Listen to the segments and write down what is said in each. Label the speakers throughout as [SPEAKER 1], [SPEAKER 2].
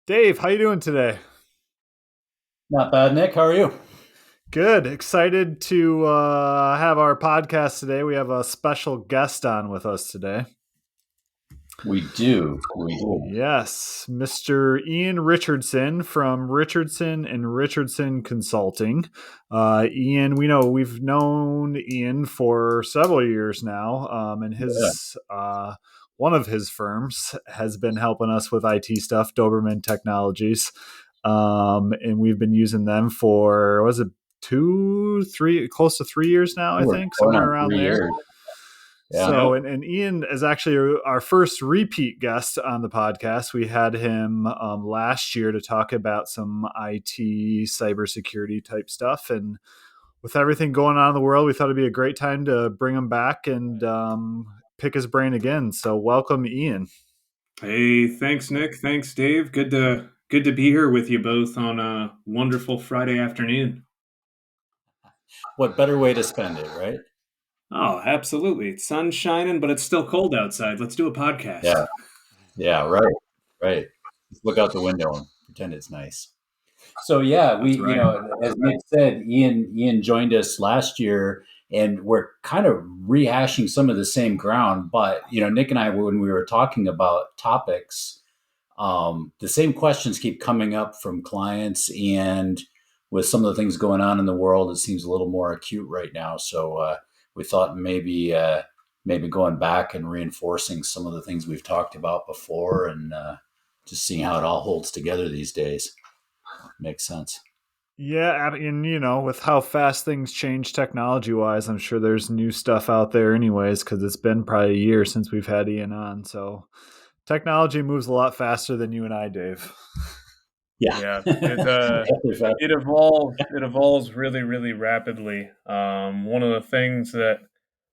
[SPEAKER 1] Dave, how you doing today?
[SPEAKER 2] Not bad, Nick. How are you?
[SPEAKER 1] Good. Excited to have our podcast today. We have a special guest on with us today.
[SPEAKER 2] We do. We do.
[SPEAKER 1] Yes, Mr. Ian Richardson from Richardson and Richardson Consulting. Ian, we've known Ian for several years now, and
[SPEAKER 2] Yeah.
[SPEAKER 1] his one of his firms has been helping us with IT stuff, Doberman Technologies, and we've been using them for was it close to 3 years now, I
[SPEAKER 2] We're
[SPEAKER 1] think,
[SPEAKER 2] going
[SPEAKER 1] somewhere
[SPEAKER 2] on
[SPEAKER 1] around
[SPEAKER 2] three
[SPEAKER 1] there.
[SPEAKER 2] years. Yeah.
[SPEAKER 1] So,
[SPEAKER 3] Yep.
[SPEAKER 1] and Ian is actually our first repeat guest on the podcast. We had him last year to talk about some IT cybersecurity type stuff. And with everything going on in the world, we thought it'd be a great time to bring him back and pick his brain again. So, welcome, Ian.
[SPEAKER 3] Hey, thanks, Nick. Thanks, Dave. Good to be here with you both on a wonderful Friday afternoon.
[SPEAKER 2] What better way to spend it, right?
[SPEAKER 3] Oh, absolutely. It's sun shining, but it's still cold outside. Let's do a podcast.
[SPEAKER 2] Yeah. Yeah. Right. Right. Just look out the window and pretend it's nice. So yeah,
[SPEAKER 3] That's right.
[SPEAKER 2] as Nick said, Ian joined us last year, and we're kind of rehashing some of the same ground. But Nick and I, when we were talking about topics, the same questions keep coming up from clients, and with some of the things going on in the world, it seems a little more acute right now. So we thought maybe going back and reinforcing some of the things we've talked about before, and just seeing how it all holds together these days. Makes sense.
[SPEAKER 1] Yeah, and with how fast things change technology wise, I'm sure there's new stuff out there, anyways, because it's been probably a year since we've had Ian on. So technology moves a lot faster than you and I, Dave.
[SPEAKER 2] Yeah.
[SPEAKER 3] It evolves really, really rapidly. One of the things that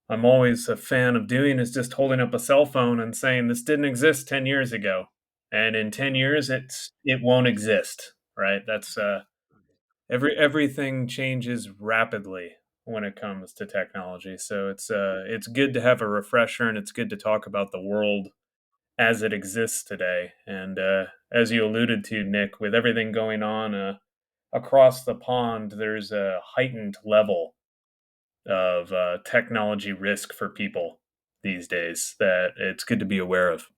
[SPEAKER 3] I'm always a fan of doing is just holding up a cell phone and saying this didn't exist 10 years ago, and in 10 years it won't exist. Right? That's everything changes rapidly when it comes to technology. So it's good to have a refresher, and it's good to talk about the world as it exists today. And as you alluded to, Nick, with everything going on across the pond, there's a heightened level of technology risk for people these days that it's good to be aware of.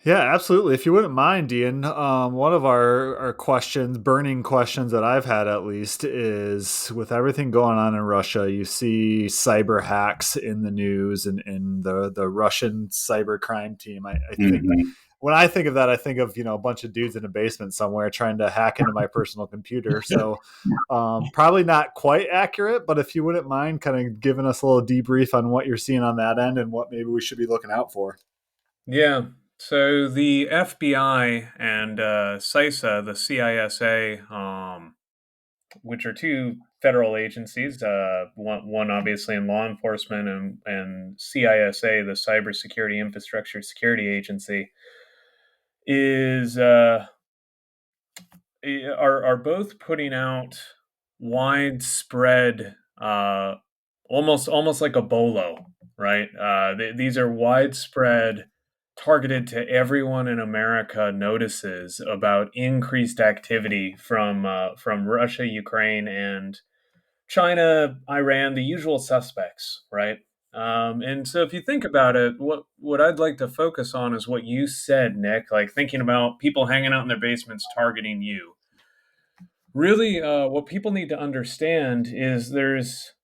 [SPEAKER 1] Yeah, absolutely. If you wouldn't mind, Ian, one of our questions, burning questions that I've had at least, is with everything going on in Russia, you see cyber hacks in the news and the Russian cybercrime team. I think
[SPEAKER 2] Mhm.
[SPEAKER 1] when I think of that, I think of a bunch of dudes in a basement somewhere trying to hack into my personal computer. So probably not quite accurate, but if you wouldn't mind kind of giving us a little debrief on what you're seeing on that end and what maybe we should be looking out for.
[SPEAKER 3] Yeah. So the FBI and CISA, the CISA, which are two federal agencies, one obviously in law enforcement, and CISA, the Cybersecurity Infrastructure Security Agency, is are both putting out widespread, almost like a bolo, right? These are widespread, targeted to everyone in America, notices about increased activity from Russia, Ukraine, and China, Iran, the usual suspects, right? And so, if you think about it, what I'd like to focus on is what you said, Nick. Like thinking about people hanging out in their basements targeting you. Really, what people need to understand is there's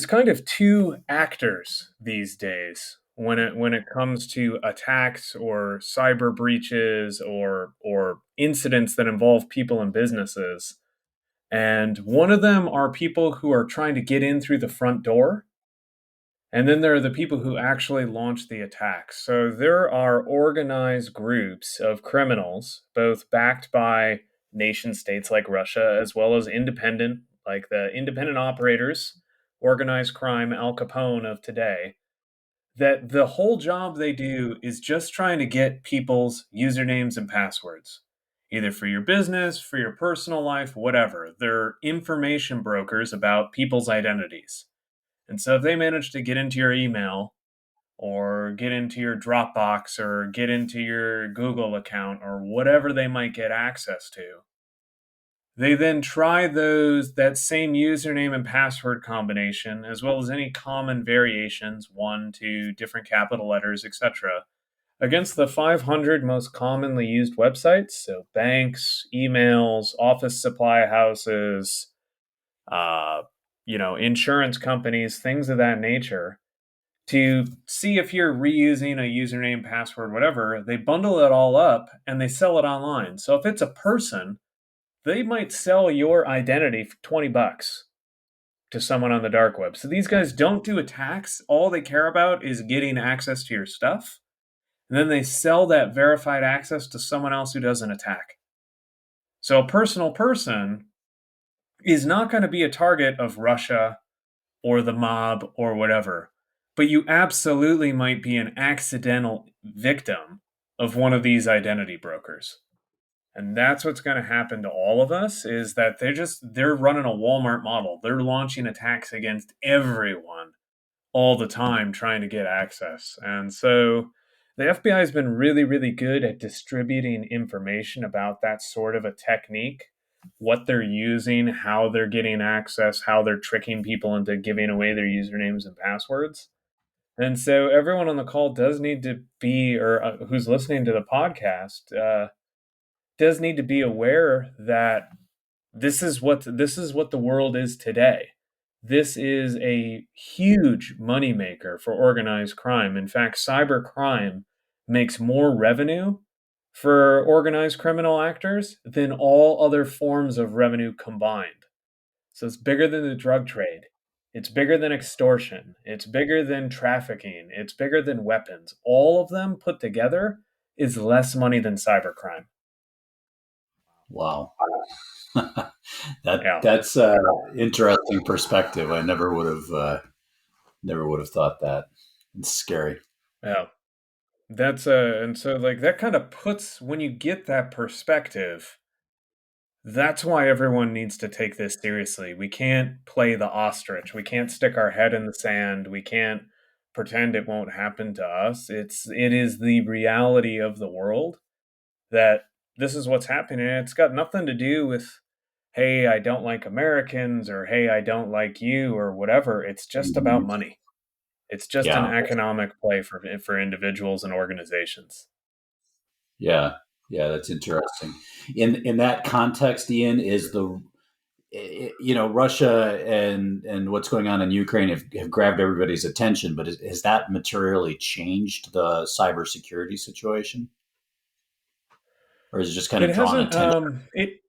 [SPEAKER 3] kind of two actors these days when it comes to attacks or cyber breaches or incidents that involve people and businesses. And one of them are people who are trying to get in through the front door. And then there are the people who actually launch the attacks. So there are organized groups of criminals, both backed by nation states like Russia, as well as independent, like the independent operators, organized crime, Al Capone of today, that the whole job they do is just trying to get people's usernames and passwords, either for your business, for your personal life, whatever. They're information brokers about people's identities. And so if they manage to get into your email or get into your Dropbox or get into your Google account or whatever they might get access to. They then try that same username and password combination, as well as any common variations, 1, 2, different capital letters, etc., against the 500 most commonly used websites, so banks, emails, office supply houses, insurance companies, things of that nature, to see if you're reusing a username, password, whatever. They bundle it all up and they sell it online. So if it's a person, they might sell your identity for $20 to someone on the dark web. So these guys don't do attacks. All they care about is getting access to your stuff. And then they sell that verified access to someone else who does an attack. So a personal person is not going to be a target of Russia or the mob or whatever. But you absolutely might be an accidental victim of one of these identity brokers. And that's what's going to happen to all of us, is that they're running a Walmart model. They're launching attacks against everyone all the time trying to get access. And so the FBI has been really, really good at distributing information about that sort of a technique, what they're using, how they're getting access, how they're tricking people into giving away their usernames and passwords. And so everyone on the call does need to be, or who's listening to the podcast, does need to be aware that this is what the world is today. This is a huge moneymaker for organized crime. In fact, cybercrime makes more revenue for organized criminal actors than all other forms of revenue combined. So it's bigger than the drug trade. It's bigger than extortion. It's bigger than trafficking. It's bigger than weapons. All of them put together is less money than cybercrime.
[SPEAKER 2] Wow.
[SPEAKER 3] Yeah.
[SPEAKER 2] That's interesting perspective. I never would have thought that. It's scary.
[SPEAKER 3] Yeah. And so like that kind of puts, when you get that perspective, that's why everyone needs to take this seriously. We can't play the ostrich. We can't stick our head in the sand. We can't pretend it won't happen to us. It is the reality of the world that this is what's happening. And it's got nothing to do with, hey, I don't like Americans, or hey, I don't like you, or whatever. It's just about money. It's just an
[SPEAKER 2] Yeah.
[SPEAKER 3] economic play for individuals and organizations.
[SPEAKER 2] Yeah. Yeah. That's interesting. In that context, Ian, is Russia and what's going on in Ukraine have grabbed everybody's attention, but has that materially changed the cybersecurity situation? Or is it just kind
[SPEAKER 3] It
[SPEAKER 2] of drawn
[SPEAKER 3] hasn't.
[SPEAKER 2] attention?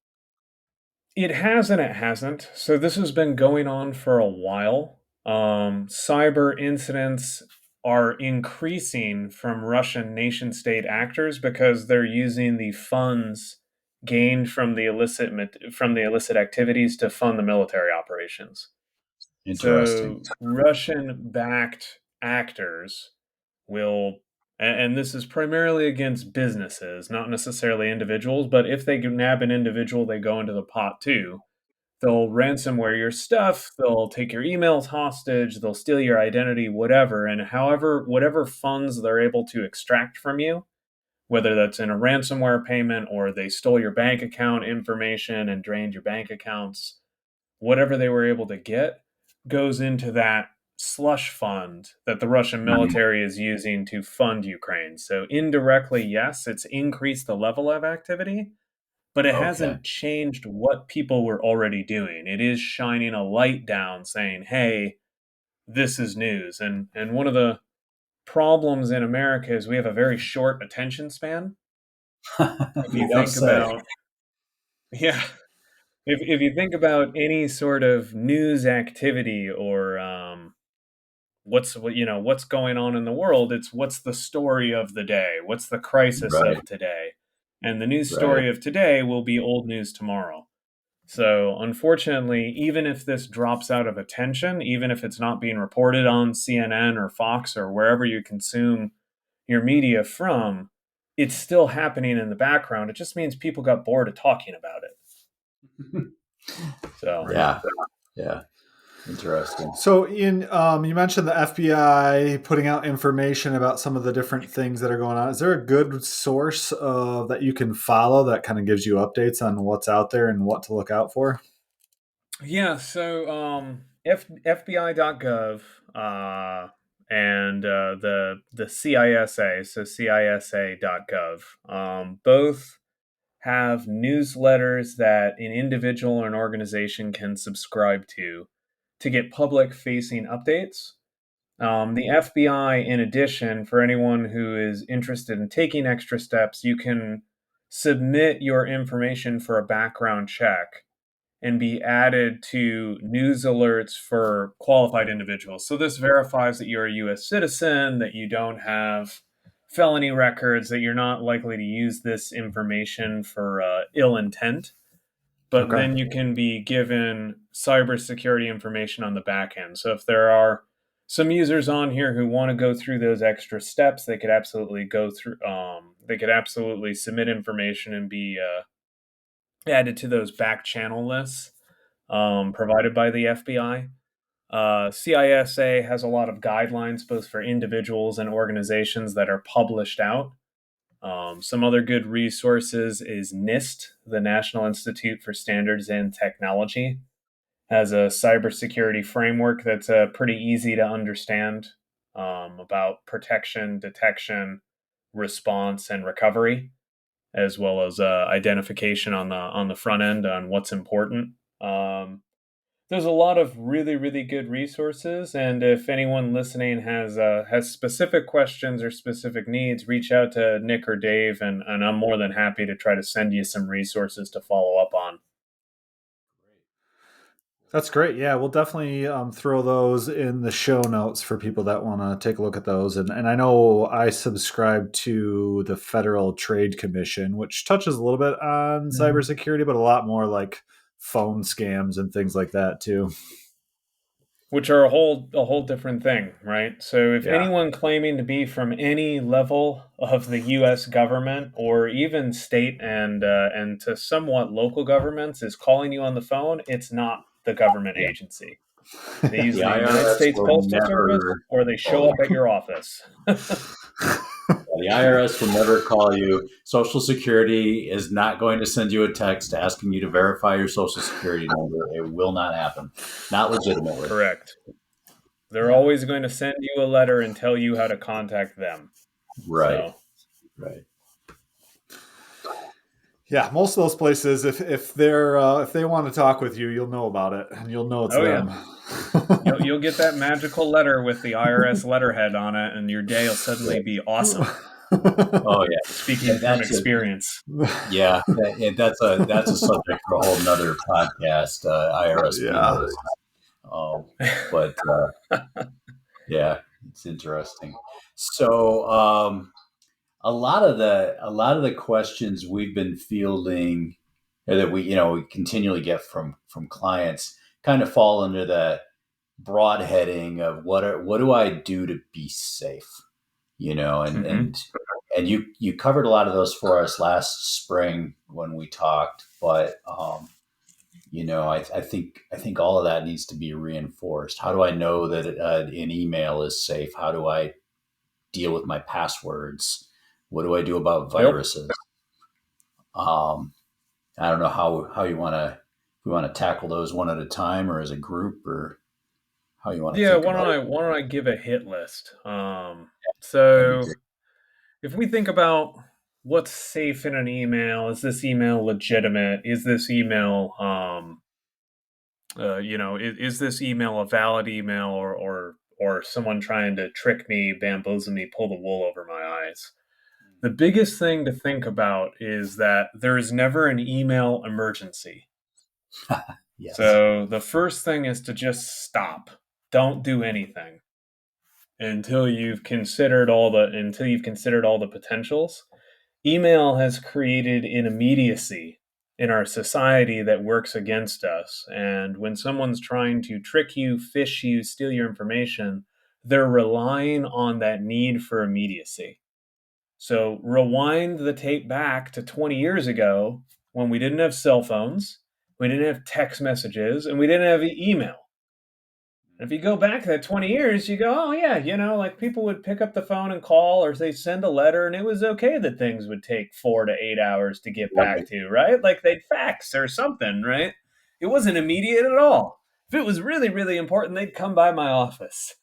[SPEAKER 3] It has and it hasn't. So this has been going on for a while. Cyber incidents are increasing from Russian nation state actors because they're using the funds gained from the illicit activities to fund the military operations.
[SPEAKER 2] Interesting.
[SPEAKER 3] So Russian backed actors will, and this is primarily against businesses, not necessarily individuals, but if they nab an individual, they go into the pot too. They'll ransomware your stuff, they'll take your emails hostage, they'll steal your identity, whatever, and whatever funds they're able to extract from you, whether that's in a ransomware payment or they stole your bank account information and drained your bank accounts, whatever they were able to get goes into that slush fund that the Russian military is using to fund Ukraine. So indirectly, yes, it's increased the level of activity, but it
[SPEAKER 2] Okay.
[SPEAKER 3] hasn't changed what people were already doing. It is shining a light down saying, hey, this is news. And one of the problems in America is we have a very short attention span. If
[SPEAKER 2] You
[SPEAKER 3] you
[SPEAKER 2] don't
[SPEAKER 3] think
[SPEAKER 2] say.
[SPEAKER 3] about, yeah, if you think about any sort of news activity or what's going on in the world, it's what's the story of the day, what's the crisis
[SPEAKER 2] Right.
[SPEAKER 3] of today, and the news
[SPEAKER 2] Right.
[SPEAKER 3] story of today will be old news tomorrow. So unfortunately, even if this drops out of attention, even if it's not being reported on CNN or Fox or wherever you consume your media from, it's still happening in the background. It just means people got bored of talking about it. So
[SPEAKER 2] Yeah. Yeah. Interesting.
[SPEAKER 1] So, Ian, you mentioned the FBI putting out information about some of the different things that are going on. Is there a good source that you can follow that kind of gives you updates on what's out there and what to look out for?
[SPEAKER 3] Yeah, so FBI.gov and the CISA, so CISA.gov, both have newsletters that an individual or an organization can subscribe to get public facing updates. The FBI, in addition, for anyone who is interested in taking extra steps, you can submit your information for a background check and be added to news alerts for qualified individuals. So this verifies that you're a US citizen, that you don't have felony records, that you're not likely to use this information for ill intent. But
[SPEAKER 1] Okay.
[SPEAKER 3] then you can be given cybersecurity information on the back end. So if there are some users on here who want to go through those extra steps, they could absolutely go through. They could absolutely submit information and be added to those back channel lists provided by the FBI. CISA has a lot of guidelines, both for individuals and organizations, that are published out. Some other good resources is NIST, the National Institute for Standards and Technology, has a cybersecurity framework that's pretty easy to understand about protection, detection, response, and recovery, as well as identification on the front end on what's important. There's a lot of really, really good resources, and if anyone listening has specific questions or specific needs, reach out to Nick or Dave, and I'm more than happy to try to send you some resources to follow up on.
[SPEAKER 1] That's great. Yeah, we'll definitely throw those in the show notes for people that want to take a look at those. And I know I subscribe to the Federal Trade Commission, which touches a little bit on
[SPEAKER 3] Mhm.
[SPEAKER 1] cybersecurity, but a lot more like phone scams and things like that too.
[SPEAKER 3] Which are a whole different thing, right? So if
[SPEAKER 1] Yeah.
[SPEAKER 3] anyone claiming to be from any level of the U.S. government or even state and to somewhat local governments is calling you on the phone, it's not the government
[SPEAKER 2] Yeah.
[SPEAKER 3] agency. They use
[SPEAKER 2] The
[SPEAKER 3] the United
[SPEAKER 2] IRS
[SPEAKER 3] States
[SPEAKER 2] will
[SPEAKER 3] Postal Service,
[SPEAKER 2] never
[SPEAKER 3] or they show
[SPEAKER 2] call
[SPEAKER 3] up
[SPEAKER 2] you.
[SPEAKER 3] at your office.
[SPEAKER 2] The IRS will never call you. Social Security is not going to send you a text asking you to verify your Social Security number. It will not happen. Not legitimately.
[SPEAKER 3] Correct. They're
[SPEAKER 2] Yeah.
[SPEAKER 3] always going to send you a letter and tell you how to contact them.
[SPEAKER 2] Right.
[SPEAKER 3] So,
[SPEAKER 2] Right.
[SPEAKER 1] Yeah, most of those places, if they want to talk with you, you'll know about it and you'll know it's
[SPEAKER 3] oh yeah,
[SPEAKER 1] them.
[SPEAKER 3] you'll get that magical letter with the IRS letterhead on it, and your day will suddenly
[SPEAKER 2] Yeah.
[SPEAKER 3] be awesome.
[SPEAKER 2] Oh yeah.
[SPEAKER 3] Speaking from
[SPEAKER 2] That's a
[SPEAKER 3] experience.
[SPEAKER 2] yeah. That's a subject for a whole nother podcast. IRS
[SPEAKER 1] Yeah.
[SPEAKER 2] peanuts. Um, but yeah, it's interesting. So a lot of the questions we've been fielding, or that we continually get from clients, kind of fall under the broad heading of what do I do to be safe? And
[SPEAKER 3] Hmm.
[SPEAKER 2] you covered a lot of those for us last spring when we talked, but I think all of that needs to be reinforced. How do I know that an email is safe? How do I deal with my passwords? What do I do about
[SPEAKER 3] Yep.
[SPEAKER 2] viruses? Um, I don't know how you want to, if we want to tackle those one at a time or as a group, or how you want to
[SPEAKER 3] Yeah.
[SPEAKER 2] think
[SPEAKER 3] Why don't
[SPEAKER 2] about it.
[SPEAKER 3] I give a hit list?
[SPEAKER 2] That'd be
[SPEAKER 3] So
[SPEAKER 2] great.
[SPEAKER 3] if we think about what's safe in an email, is this email legitimate? Is this email is this email a valid email, or someone trying to trick me, bamboozle me, pull the wool over my eyes? The biggest thing to think about is that there is never an email emergency.
[SPEAKER 2] Yes.
[SPEAKER 3] So the first thing is to just stop. Don't do anything until you've considered all the potentials. Email has created an immediacy in our society that works against us. And when someone's trying to trick you, fish you, steal your information, they're relying on that need for immediacy. So rewind the tape back to 20 years ago when we didn't have cell phones, we didn't have text messages, and we didn't have email. If you go back that 20 years, you go, oh, yeah, like people would pick up the phone and call, or they send a letter, and it was okay that things would take 4 to 8 hours to get back
[SPEAKER 2] Right.
[SPEAKER 3] to, right? Like they'd fax or something, right? It wasn't immediate at all. If it was really, really important, they'd come by my office.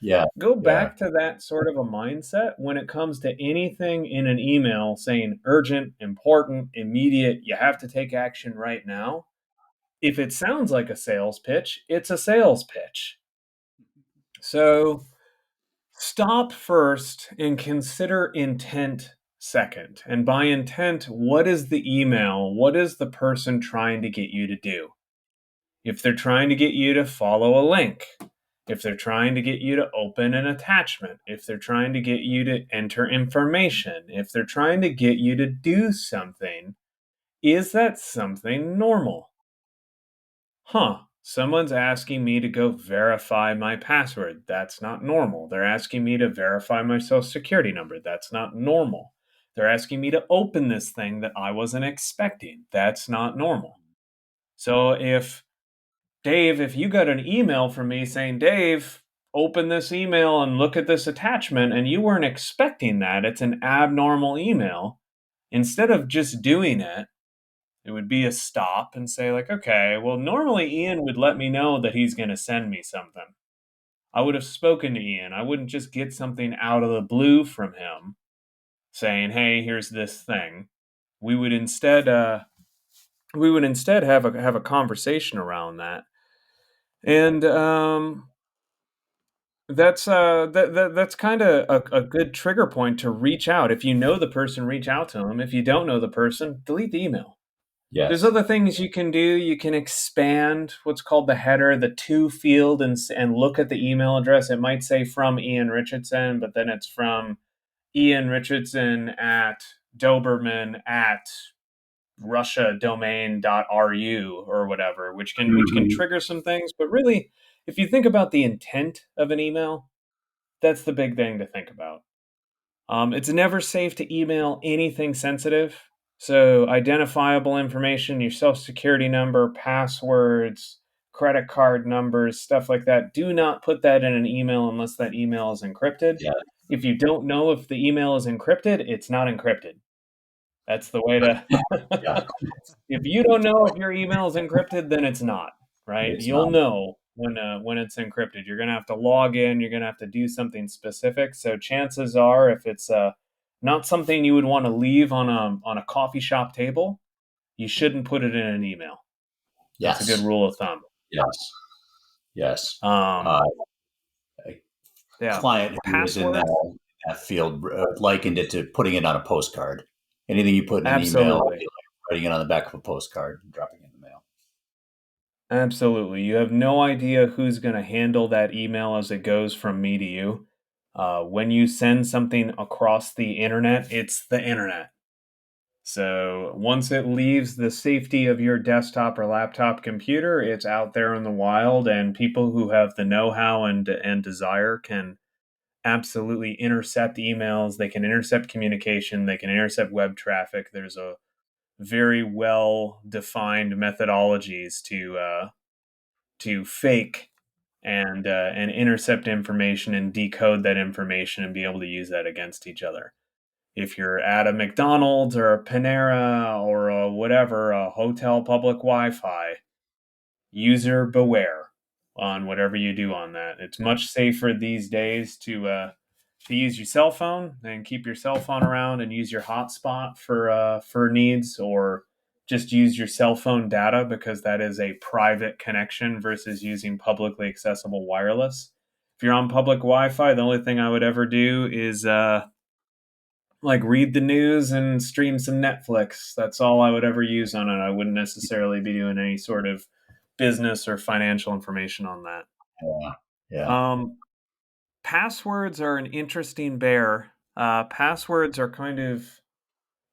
[SPEAKER 2] Yeah.
[SPEAKER 3] Go
[SPEAKER 2] Yeah.
[SPEAKER 3] back to that sort of a mindset when it comes to anything in an email saying urgent, important, immediate, you have to take action right now. If it sounds like a sales pitch, it's a sales pitch. So stop first and consider intent second. And by intent, what is the email? What is the person trying to get you to do? If they're trying to get you to follow a link, if they're trying to get you to open an attachment, if they're trying to get you to enter information, if they're trying to get you to do something, is that something normal? Someone's asking me to go verify my password. That's not normal. They're asking me to verify my social security number. That's not normal. They're asking me to open this thing that I wasn't expecting. That's not normal. So if you got an email from me saying, Dave, open this email and look at this attachment, and you weren't expecting that, it's an abnormal email, instead of just doing it, it would be a stop and say, like, okay, well, normally Ian would let me know that he's going to send me something. I would have spoken to Ian. I wouldn't just get something out of the blue from him saying, hey, here's this thing. We would instead have a conversation around that. And that's kind of a good trigger point to reach out. If you know the person, reach out to them. If you don't know the person, delete the email. There's
[SPEAKER 2] Yes.
[SPEAKER 3] other things you can do. You can expand what's called the header, the to field, and look at the email address. It might say from Ian Richardson, but then it's from Ian Richardson at Doberman at russiadomain.ru or whatever, which can
[SPEAKER 2] Mhm.
[SPEAKER 3] trigger some things. But really, if you think about the intent of an email, that's the big thing to think about. It's never safe to email anything sensitive. So, identifiable information, your social security number, passwords, credit card numbers, stuff like that. Do not put that in an email unless that email is encrypted.
[SPEAKER 2] Yeah.
[SPEAKER 3] If you don't know if the email is encrypted, it's not encrypted. That's the way to.
[SPEAKER 2] Yeah.
[SPEAKER 3] If you don't know if your email is encrypted, then it's not, right?
[SPEAKER 2] It's
[SPEAKER 3] You'll
[SPEAKER 2] not.
[SPEAKER 3] know when it's encrypted. You're gonna have to log in. You're gonna have to do something specific. So chances are, if it's not something you would want to leave on a coffee shop table, you shouldn't put it in an email. That's a good
[SPEAKER 2] Yes.
[SPEAKER 3] rule of thumb.
[SPEAKER 2] Yes. Yes.
[SPEAKER 3] Um,
[SPEAKER 2] A
[SPEAKER 3] yeah,
[SPEAKER 2] client who was in
[SPEAKER 3] passwords.
[SPEAKER 2] that field likened it to putting it on a postcard. Anything you put in an email, it'd
[SPEAKER 3] Absolutely.
[SPEAKER 2] be like writing it on the back of a postcard and dropping it in the mail.
[SPEAKER 3] Absolutely. You have no idea who's going to handle that email as it goes from me to you. When you send something across the internet, it's the internet. So once it leaves the safety of your desktop or laptop computer, it's out there in the wild, and people who have the know-how and desire can absolutely intercept emails. They can intercept communication. They can intercept web traffic. There's a very well defined methodologies to fake and intercept information and decode that information and be able to use that against each other. If you're at a McDonald's or a Panera or a whatever, a hotel public Wi-Fi, user beware on whatever you do on that. It's much safer these days to use your cell phone and keep your cell phone around and use your hotspot for needs, or just use your cell phone data, because that is a private connection versus using publicly accessible wireless. If you're on public Wi-Fi, the only thing I would ever do is like read the news and stream some Netflix. That's all I would ever use on it. I wouldn't necessarily be doing any sort of business or financial information on that.
[SPEAKER 2] Yeah. Yeah.
[SPEAKER 3] Um, Passwords are an interesting bear. Passwords are kind of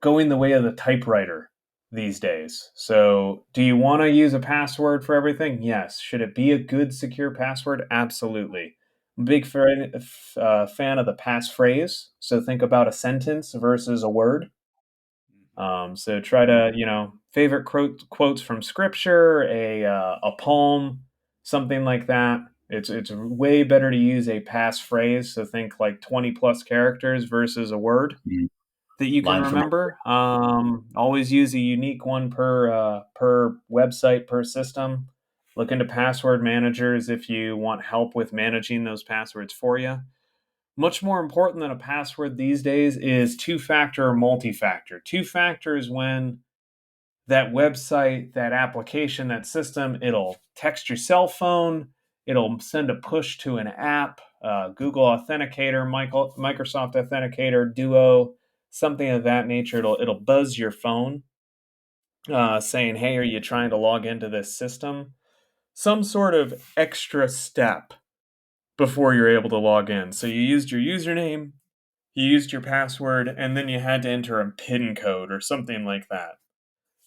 [SPEAKER 3] going the way of the typewriter these days. So, do you want to use a password for everything? Yes. Should it be a good, secure password? Absolutely. I'm a big fan of the passphrase. So, think about a sentence versus a word. So try to, favorite quotes from scripture, a poem, something like that. It's way better to use a passphrase, so think like 20 plus characters versus a word that you can
[SPEAKER 2] Line from
[SPEAKER 3] remember. Always use a unique one per website, per system. Look into password managers if you want help with managing those passwords for you. Much more important than a password these days is two-factor or multi-factor. Two-factor is when that website, that application, that system, it'll text your cell phone, it'll send a push to an app, Google Authenticator, Microsoft Authenticator, Duo, something of that nature. It'll buzz your phone saying, "Hey, are you trying to log into this system?" Some sort of extra step before you're able to log in. So you used your username, you used your password, and then you had to enter a PIN code or something like that.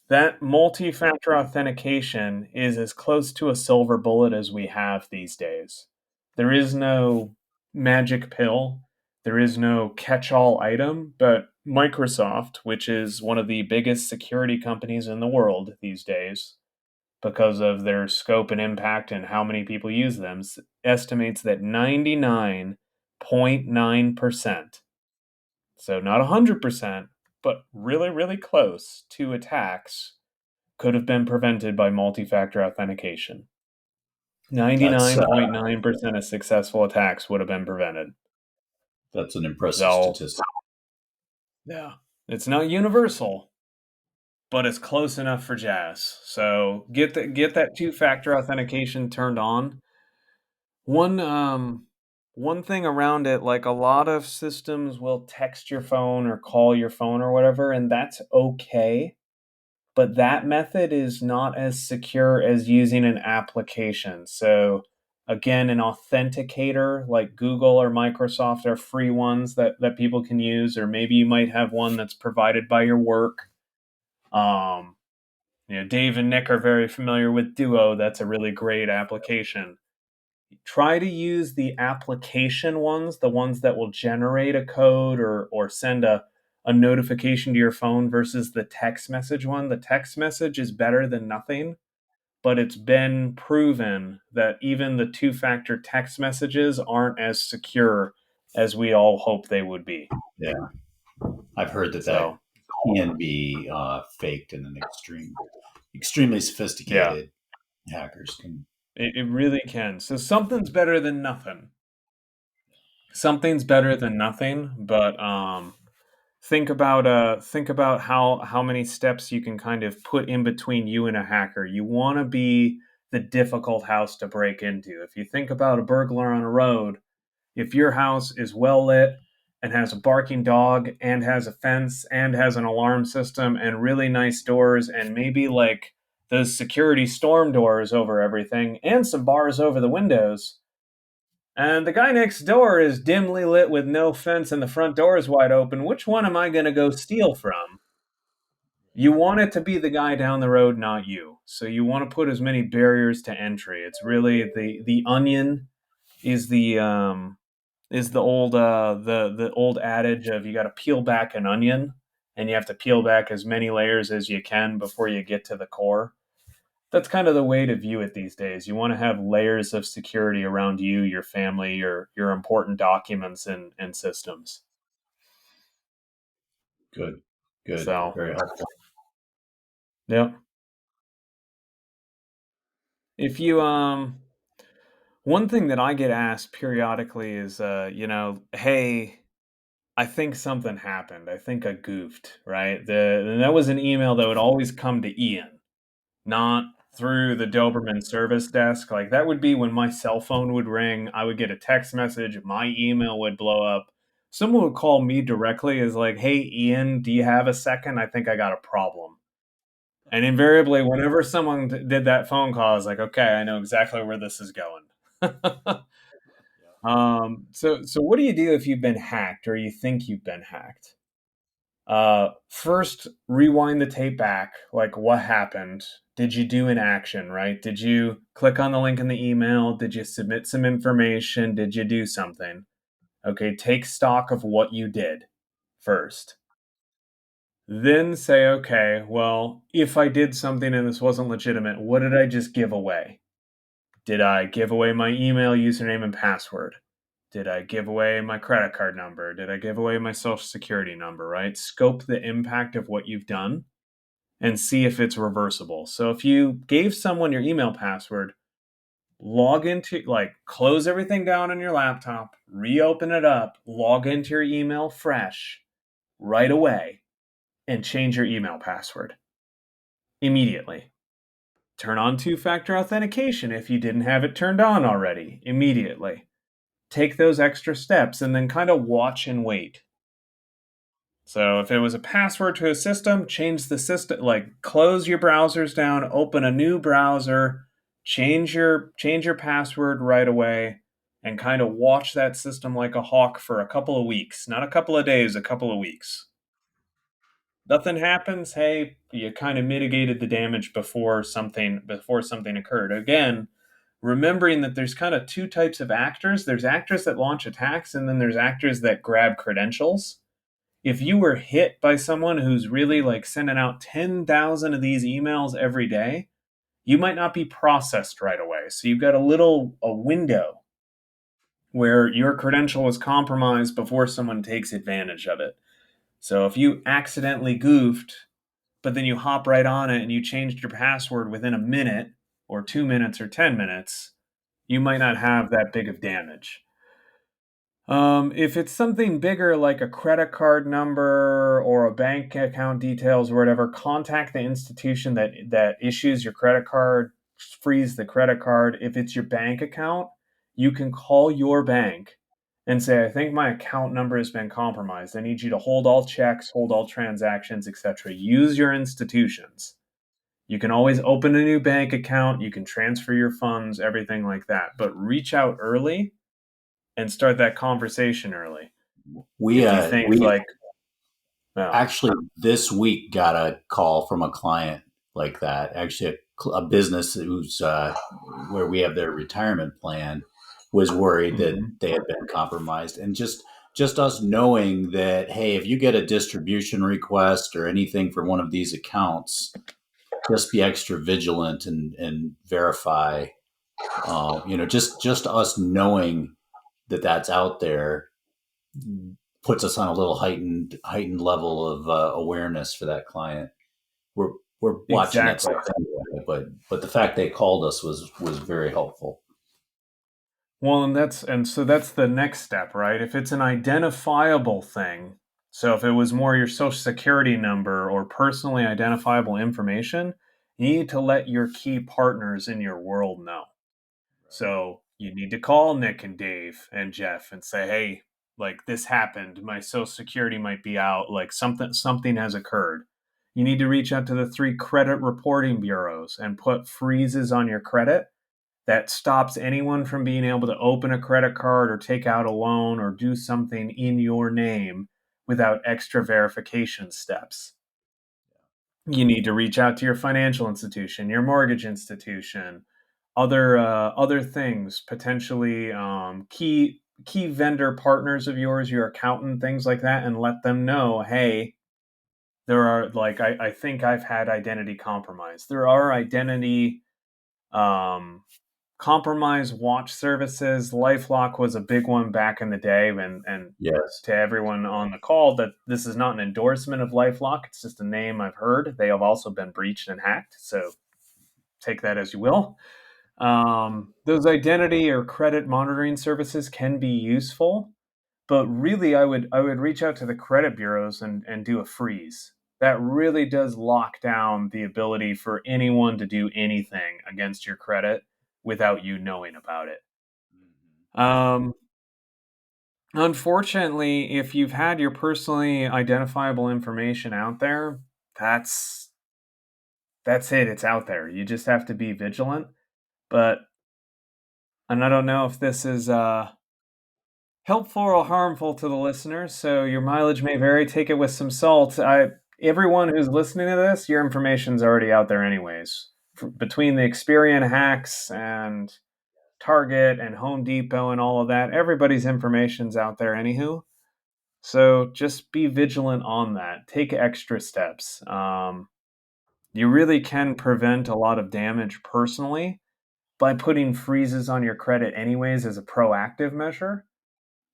[SPEAKER 3] That multi-factor authentication is as close to a silver bullet as we have these days. There is no magic pill. There is no catch-all item, but Microsoft, which is one of the biggest security companies in the world these days, because of their scope and impact and how many people use them, estimates that 99.9%, so not 100%, but really, really close to attacks could have been prevented by multi-factor authentication.
[SPEAKER 2] that's
[SPEAKER 3] 99.9% of successful attacks would have been prevented.
[SPEAKER 2] that's an impressive
[SPEAKER 3] So,
[SPEAKER 2] statistic.
[SPEAKER 3] yeah, it's not universal, but it's close enough for jazz. So get that two-factor authentication turned on. One thing around it, like a lot of systems will text your phone or call your phone or whatever, and that's okay. But that method is not as secure as using an application. So again, an authenticator like Google or Microsoft are free ones that people can use, or maybe you might have one that's provided by your work. Um, Dave and Nick are very familiar with Duo. That's a really great application. Try to use the application ones, the ones that will generate a code or send a notification to your phone versus the text message one. The text message is better than nothing, but it's been proven that even the two-factor text messages aren't as secure as we all hope they would be.
[SPEAKER 2] Yeah, I've heard that
[SPEAKER 3] So,
[SPEAKER 2] can be faked in an extremely
[SPEAKER 3] yeah,
[SPEAKER 2] sophisticated hackers can.
[SPEAKER 3] it really can. So something's better than nothing. Something's better than nothing, but think about how many steps you can kind of put in between you and a hacker. You want to be the difficult house to break into. If you think about a burglar on a road, if your house is well lit and has a barking dog and has a fence and has an alarm system and really nice doors and maybe like those security storm doors over everything and some bars over the windows, and the guy next door is dimly lit with no fence and the front door is wide open, which one am I going to go steal from? You want it to be the guy down the road, not you. So you want to put as many barriers to entry. It's really the onion is the old the old adage of you got to peel back an onion, and you have to peel back as many layers as you can before you get to the core. That's kind of the way to view it these days. You want to have layers of security around you, your family, your important documents and systems.
[SPEAKER 2] Good, good,
[SPEAKER 3] So,
[SPEAKER 2] very helpful.
[SPEAKER 3] yeah. If you one thing that I get asked periodically is hey, I think something happened. I think I goofed, right? And that was an email that would always come to Ian, not through the Doberman service desk. Like that would be when my cell phone would ring, I would get a text message, my email would blow up. Someone would call me directly as like, "Hey Ian, do you have a second? I think I got a problem." And invariably, whenever someone did that phone call, I was like, "Okay, I know exactly where this is going." So what do you do if you've been hacked or you think you've been hacked? First, rewind the tape back. Like, what happened? Did you do an action, right? Did you click on the link in the email? Did you submit some information? Did you do something? Okay, take stock of what you did first. Then say, okay, well, if I did something and this wasn't legitimate, what did I just give away? Did I give away my email, username, and password? Did I give away my credit card number? Did I give away my social security number, right? Scope the impact of what you've done and see if it's reversible. So if you gave someone your email password, log into, close everything down on your laptop, reopen it up, log into your email fresh right away, and change your email password immediately. Turn on two-factor authentication if you didn't have it turned on already immediately. Take those extra steps and then kind of watch and wait. So if it was a password to a system, change the system, close your browsers down, open a new browser, change your password right away, and kind of watch that system like a hawk for a couple of weeks, not a couple of days, a couple of weeks. Nothing happens, hey, you kind of mitigated the damage before something occurred. Again, remembering that there's kind of two types of actors. There's actors that launch attacks, and then there's actors that grab credentials. If you were hit by someone who's really sending out 10,000 of these emails every day, you might not be processed right away. So you've got a window where your credential was compromised before someone takes advantage of it. So if you accidentally goofed, but then you hop right on it and you changed your password within a minute or 2 minutes or 10 minutes, you might not have that big of damage. If it's something bigger like a credit card number or a bank account details or whatever, contact the institution that issues your credit card, freeze the credit card. If it's your bank account, you can call your bank and say, I think my account number has been compromised. I need you to hold all checks, hold all transactions, etc. Use your institutions. You can always open a new bank account. You can transfer your funds, everything like that. But reach out early and start that conversation early.
[SPEAKER 2] We
[SPEAKER 3] well,
[SPEAKER 2] actually this week got a call from a client like that. Actually, a business who's where we have their retirement plan was worried that they had been compromised, and just us knowing that, hey, if you get a distribution request or anything for one of these accounts, just be extra vigilant and verify. Just us knowing that that's out there puts us on a little heightened level of awareness for that client. We're watching that
[SPEAKER 3] exactly.
[SPEAKER 2] stuff anyway, but the fact they called us was very helpful.
[SPEAKER 3] Well, and so that's the next step, right? If it's an identifiable thing, so if it was more your social security number or personally identifiable information, you need to let your key partners in your world know. So you need to call Nick and Dave and Jeff and say, hey, this happened. My social security might be out. Something has occurred. You need to reach out to the 3 credit reporting bureaus and put freezes on your credit that stops anyone from being able to open a credit card or take out a loan or do something in your name without extra verification steps. You need to reach out to your financial institution, your mortgage institution, other things, potentially key vendor partners of yours, your accountant, things like that, and let them know, hey, there are I think I've had identity compromise. There are identity compromise watch services. LifeLock was a big one back in the day, and
[SPEAKER 2] Yes.
[SPEAKER 3] to everyone on the call, that this is not an endorsement of LifeLock. It's just a name I've heard. They have also been breached and hacked, so take that as you will. Those identity or credit monitoring services can be useful, but really I would reach out to the credit bureaus and do a freeze. That really does lock down the ability for anyone to do anything against your credit without you knowing about it. Unfortunately, if you've had your personally identifiable information out there, that's it. It's out there. You just have to be vigilant. And I don't know if this is helpful or harmful to the listeners, so your mileage may vary. Take it with some salt. Everyone who's listening to this, your information's already out there anyways. Between the Experian hacks and Target and Home Depot and all of that, everybody's information's out there anywho. So just be vigilant on that. Take extra steps. You really can prevent a lot of damage personally by putting freezes on your credit anyways as a proactive measure,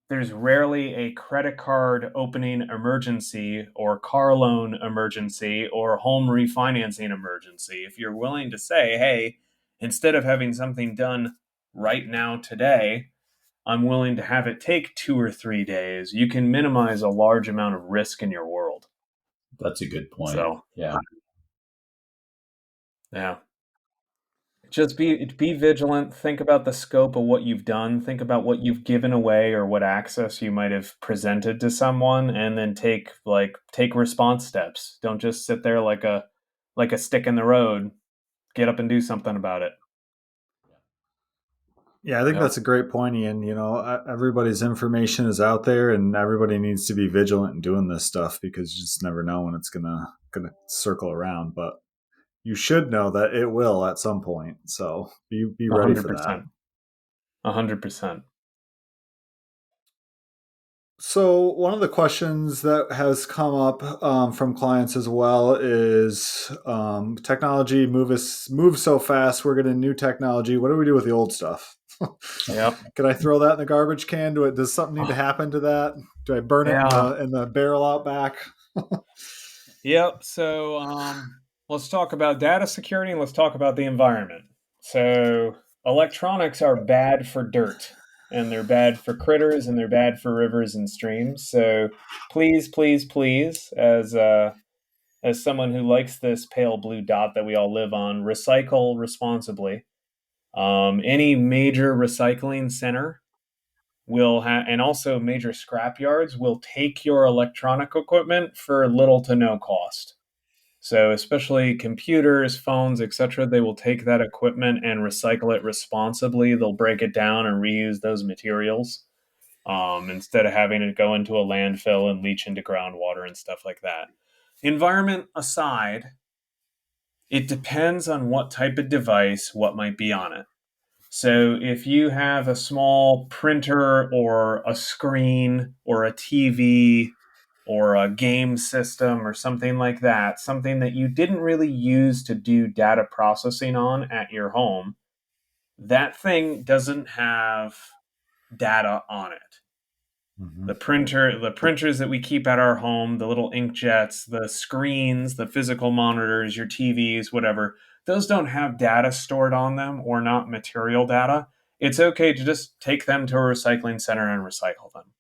[SPEAKER 3] there's rarely a credit card opening emergency or car loan emergency or home refinancing emergency. If you're willing to say, hey, instead of having something done right now today, I'm willing to have it take 2 or 3 days, you can minimize a large amount of risk in your world.
[SPEAKER 2] That's a good point.
[SPEAKER 3] So,
[SPEAKER 2] Yeah.
[SPEAKER 3] yeah. Just be vigilant. Think about the scope of what you've done. Think about what you've given away or what access you might have presented to someone, and then take response steps. Don't just sit there like a stick in the road. Get up and do something about it.
[SPEAKER 1] Yeah, I think
[SPEAKER 3] Yep.
[SPEAKER 1] that's a great point, Ian. Everybody's information is out there, and everybody needs to be vigilant in doing this stuff because you just never know when it's gonna circle around. But you should know that it will at some point. So be ready for that.
[SPEAKER 3] 100%. 100%.
[SPEAKER 1] So one of the questions that has come up from clients as well is technology moves so fast. We're getting new technology. What do we do with the old stuff?
[SPEAKER 3] Yep.
[SPEAKER 1] Can I throw that in the garbage can? Does something need to happen to that? Do I burn it
[SPEAKER 3] Yeah.
[SPEAKER 1] in the barrel out back?
[SPEAKER 3] Yep. So let's talk about data security and let's talk about the environment. So electronics are bad for dirt, and they're bad for critters, and they're bad for rivers and streams. So please, please, please, as someone who likes this pale blue dot that we all live on, recycle responsibly. Any major recycling center will have, and also major scrap yards will take your electronic equipment for little to no cost. So, especially computers, phones, etc., they will take that equipment and recycle it responsibly. They'll break it down and reuse those materials instead of having it go into a landfill and leach into groundwater and stuff like that. Environment aside, it depends on what type of device, what might be on it. So, if you have a small printer or a screen or a TV or a game system or something like that, something that you didn't really use to do data processing on at your home, that thing doesn't have data on it.
[SPEAKER 1] Mm-hmm.
[SPEAKER 3] The printers that we keep at our home, the little inkjets, the screens, the physical monitors, your TVs, whatever, those don't have data stored on them or not material data. It's okay to just take them to a recycling center and recycle them.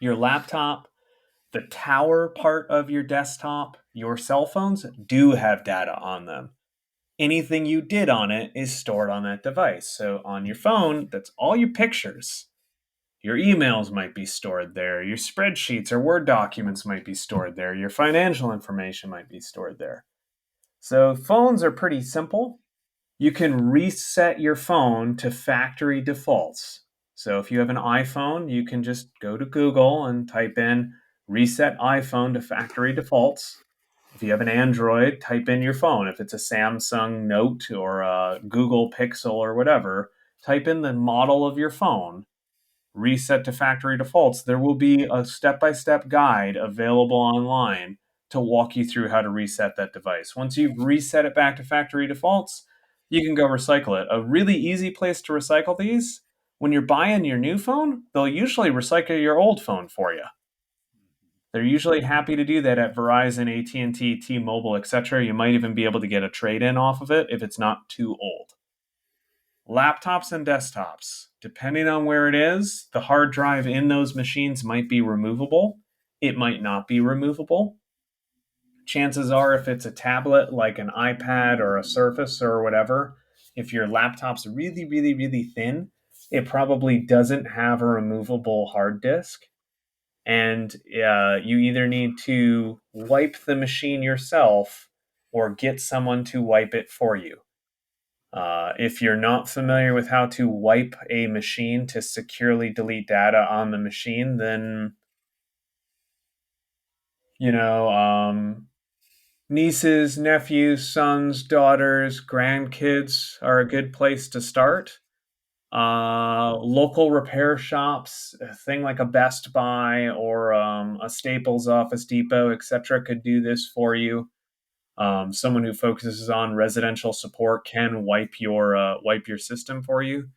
[SPEAKER 3] Your laptop, the tower part of your desktop, your cell phones do have data on them. Anything you did on it is stored on that device. So on your phone, that's all your pictures. Your emails might be stored there. Your spreadsheets or Word documents might be stored there. Your financial information might be stored there. So phones are pretty simple. You can reset your phone to factory defaults. So if you have an iPhone, you can just go to Google and type in reset iPhone to factory defaults. If you have an Android, type in your phone. If it's a Samsung Note or a Google Pixel or whatever, type in the model of your phone, reset to factory defaults. There will be a step-by-step guide available online to walk you through how to reset that device. Once you've reset it back to factory defaults, you can go recycle it. A really easy place to recycle these, when you're buying your new phone, they'll usually recycle your old phone for you. They're usually happy to do that at Verizon, AT&T, T-Mobile, etc. You might even be able to get a trade-in off of it if it's not too old. Laptops and desktops, depending on where it is, the hard drive in those machines might be removable. It might not be removable. Chances are, if it's a tablet like an iPad or a Surface or whatever, if your laptop's really, really, really thin, it probably doesn't have a removable hard disk. And you either need to wipe the machine yourself or get someone to wipe it for you. If you're not familiar with how to wipe a machine to securely delete data on the machine, then, you know, nieces, nephews, sons, daughters, grandkids are a good place to start. Local repair shops, a thing like a Best Buy or a Staples, Office Depot, etc., could do this for you. Someone who focuses on residential support can wipe your system for you.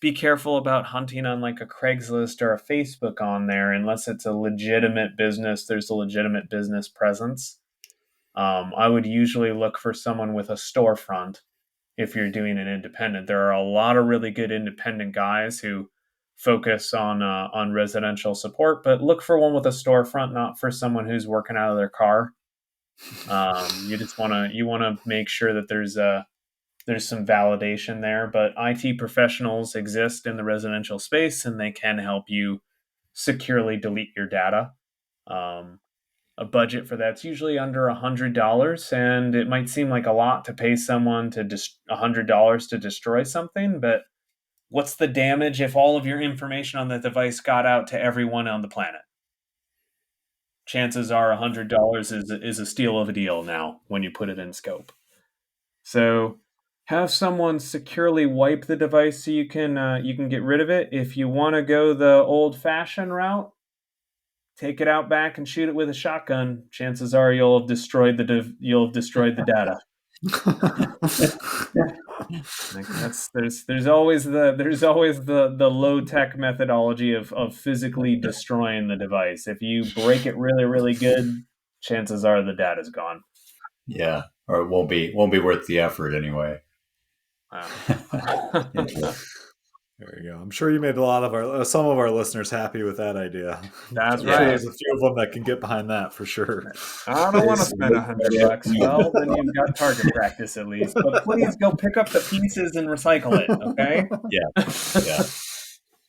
[SPEAKER 3] Be careful about hunting on like a Craigslist or a Facebook on there unless it's a legitimate business. There's a legitimate business presence. I would usually look for someone with a storefront if you're doing an independent. There are a lot of really good independent guys who focus on residential support, but look for one with a storefront, not for someone who's working out of their car. You want to make sure that there's some validation there, but IT professionals exist in the residential space and they can help you securely delete your data. A budget for that's usually under $100, and it might seem like a lot to pay someone to $100 to destroy something, but what's the damage if all of your information on the device got out to everyone on the planet? Chances are $100 is a steal of a deal now when you put it in scope. So have someone securely wipe the device so you can get rid of it. If you want to go the old-fashioned route, take it out back and shoot it with a shotgun. Chances are you'll have destroyed the data. Like there's always the low tech methodology of physically destroying the device. If you break it really really good, chances are the data's gone.
[SPEAKER 2] Yeah, or it won't be worth the effort anyway.
[SPEAKER 1] There you go. I'm sure you made some of our listeners happy with that idea.
[SPEAKER 3] That's
[SPEAKER 1] I'm
[SPEAKER 3] right.
[SPEAKER 1] Sure there's a few of them that can get behind that for sure.
[SPEAKER 3] I don't want to spend $100. Well, then you've got target practice at least. But please go pick up the pieces and recycle it. Okay?
[SPEAKER 2] Yeah.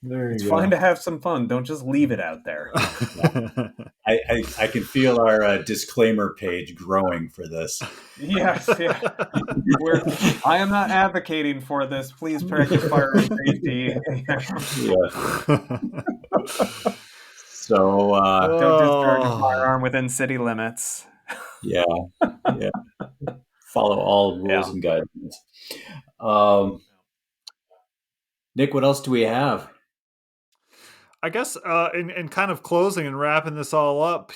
[SPEAKER 3] It's fine to have some fun. Don't just leave it out there.
[SPEAKER 2] I can feel our disclaimer page growing for this.
[SPEAKER 3] Yes, yeah. I am not advocating for this. Please practice fire and safety.
[SPEAKER 2] So
[SPEAKER 3] don't discharge a firearm within city limits.
[SPEAKER 2] Yeah. Follow all rules and guidelines. Nick, what else do we have?
[SPEAKER 1] I guess in kind of closing and wrapping this all up,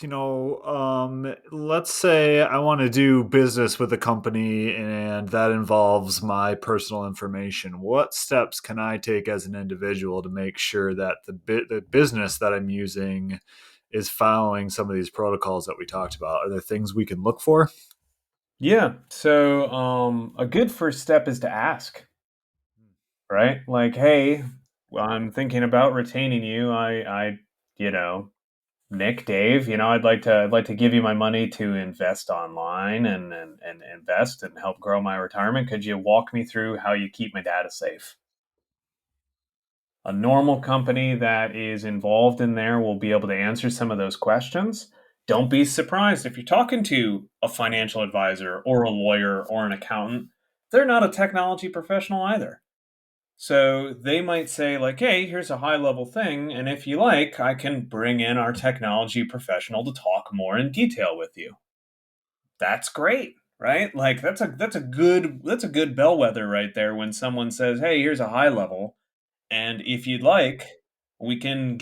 [SPEAKER 1] let's say I want to do business with a company and that involves my personal information. What steps can I take as an individual to make sure that the business that I'm using is following some of these protocols that we talked about? Are there things we can look for?
[SPEAKER 3] Yeah. So a good first step is to ask, right? Like, hey, I'm thinking about retaining you. Nick, Dave, I'd like to give you my money to invest online and invest and help grow my retirement. Could you walk me through how you keep my data safe? A normal company that is involved in there will be able to answer some of those questions. Don't be surprised if you're talking to a financial advisor or a lawyer or an accountant. They're not a technology professional either. So they might say like, hey, here's a high level thing. And if you like, I can bring in our technology professional to talk more in detail with you. That's great, right? Like that's a good bellwether right there when someone says, hey, here's a high level. And if you'd like, we can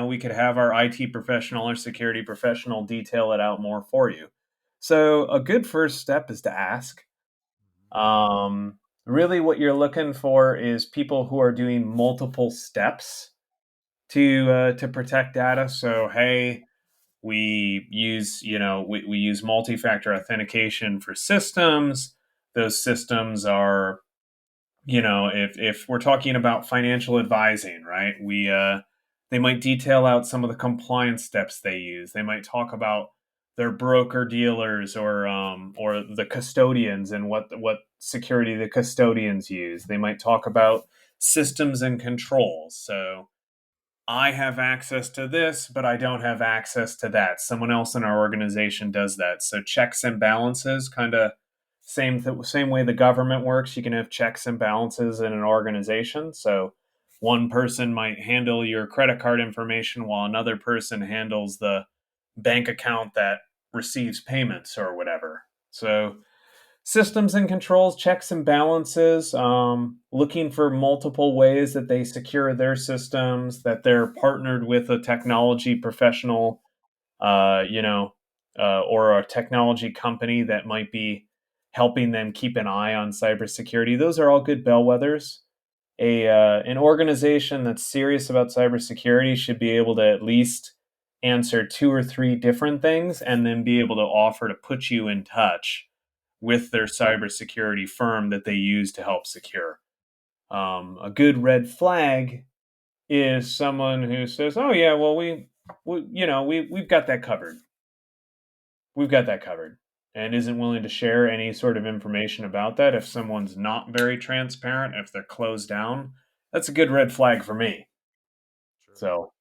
[SPEAKER 3] we could have our IT professional or security professional detail it out more for you. So a good first step is to ask. Really what you're looking for is people who are doing multiple steps to protect data. So, hey, we use we use multi-factor authentication for systems. Those systems are if we're talking about financial advising, right? They might detail out some of the compliance steps they use. They might talk about their broker dealers or the custodians and what security the custodians use. They might talk about systems and controls. So I have access to this, but I don't have access to that. Someone else in our organization does that. So checks and balances, kind of same way the government works. You can have checks and balances in an organization. So one person might handle your credit card information while another person handles the bank account that receives payments or whatever. So systems and controls, checks and balances, looking for multiple ways that they secure their systems, that they're partnered with a technology professional, or a technology company that might be helping them keep an eye on cybersecurity. Those are all good bellwethers. An organization that's serious about cybersecurity should be able to at least answer 2 or 3 different things and then be able to offer to put you in touch with their cybersecurity firm that they use to help secure. A good red flag is someone who says, "Oh yeah, well we've got that covered. We've got that covered," and isn't willing to share any sort of information about that. If someone's not very transparent, if they're closed down, that's a good red flag for me. So,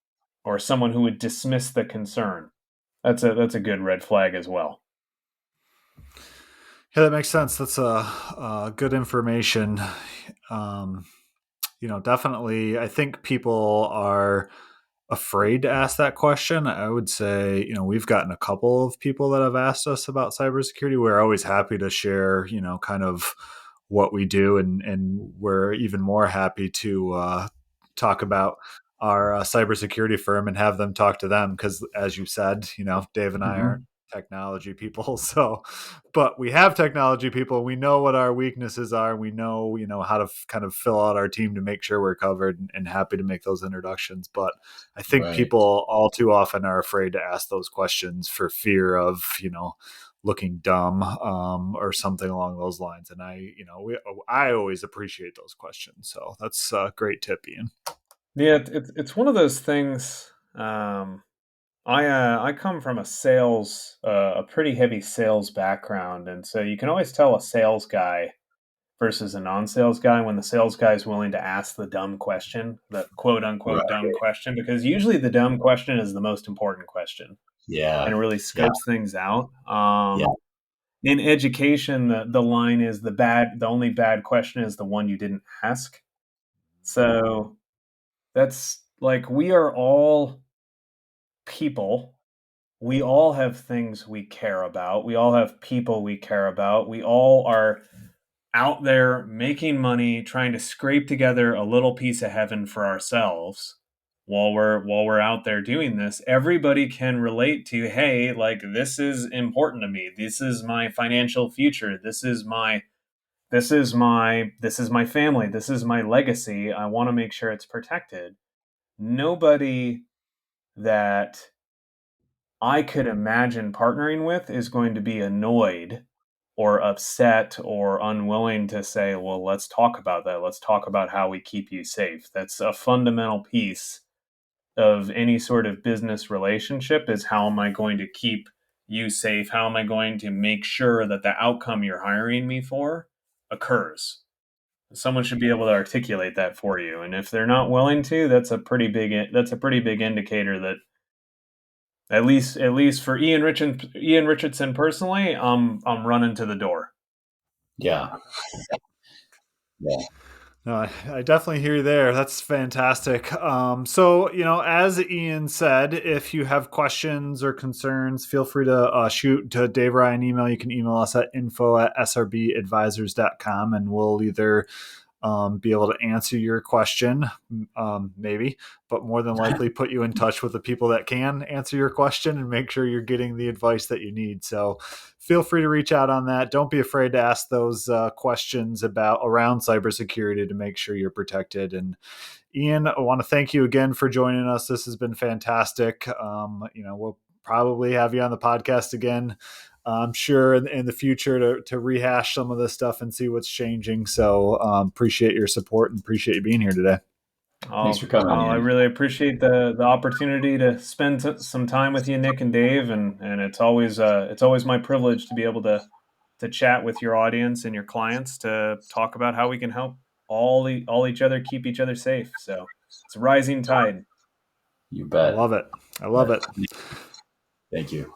[SPEAKER 3] or someone who would dismiss the concern. That's a good red flag as well.
[SPEAKER 1] Yeah, that makes sense. That's good information. Definitely, I think people are afraid to ask that question. I would say, we've gotten a couple of people that have asked us about cybersecurity. We're always happy to share, kind of what we do, and we're even more happy to talk about our cybersecurity firm and have them talk to them because, as you said, Dave and I aren't
[SPEAKER 2] Mm-hmm.
[SPEAKER 1] technology people, so but we have technology people. We know what our weaknesses are. We know, how to kind of fill out our team to make sure we're covered, and happy to make those introductions. But I think
[SPEAKER 2] Right.
[SPEAKER 1] people all too often are afraid to ask those questions for fear of, looking dumb, or something along those lines. And I always appreciate those questions. So that's a great tip, Ian.
[SPEAKER 3] Yeah, it's one of those things. I come from a pretty heavy sales background, and so you can always tell a sales guy versus a non-sales guy when the sales guy is willing to ask the dumb question, the quote unquote
[SPEAKER 2] Right.
[SPEAKER 3] dumb question, because usually the dumb question is the most important question and
[SPEAKER 2] Yeah.
[SPEAKER 3] it really
[SPEAKER 2] Yeah.
[SPEAKER 3] scopes things out.
[SPEAKER 2] Yeah.
[SPEAKER 3] In education, the line is the only bad question is the one you didn't ask. So that's like we are all people. We all have things we care about. We all have people we care about. We all are out there making money, trying to scrape together a little piece of heaven for ourselves while we're out there doing this. Everybody can relate to, hey, like this is important to me. This is my financial future. This is my family. This is my legacy. I want to make sure it's protected. Nobody that I could imagine partnering with is going to be annoyed or upset or unwilling to say, well, let's talk about that. Let's talk about how we keep you safe. That's a fundamental piece of any sort of business relationship is how am I going to keep you safe? How am I going to make sure that the outcome you're hiring me for occurs? Someone should be able to articulate that for you. And if they're not willing to, that's a pretty big indicator that at least for Ian Richardson personally, I'm running to the door.
[SPEAKER 2] Yeah. Yeah.
[SPEAKER 1] No, I definitely hear you there. That's fantastic. So, as Ian said, if you have questions or concerns, feel free to shoot to Dave or I an email. You can email us at info@srbadvisors.com, and we'll either be able to answer your question, maybe, but more than likely put you in touch with the people that can answer your question and make sure you're getting the advice that you need. So feel free to reach out on that. Don't be afraid to ask those questions around cybersecurity to make sure you're protected. And Ian, I want to thank you again for joining us. This has been fantastic. We'll probably have you on the podcast again, I'm sure in the future to rehash some of this stuff and see what's changing. So appreciate your support and appreciate you being here today.
[SPEAKER 2] Thanks for
[SPEAKER 3] Oh,
[SPEAKER 2] coming,
[SPEAKER 3] I
[SPEAKER 2] Ian.
[SPEAKER 3] really appreciate the opportunity to spend some time with you, Nick and Dave, and it's always my privilege to be able to chat with your audience and your clients to talk about how we can help all each other keep each other safe. So it's a rising tide.
[SPEAKER 2] You
[SPEAKER 1] I
[SPEAKER 2] bet.
[SPEAKER 1] love it. I love
[SPEAKER 2] Bet.
[SPEAKER 1] it.
[SPEAKER 2] Thank you.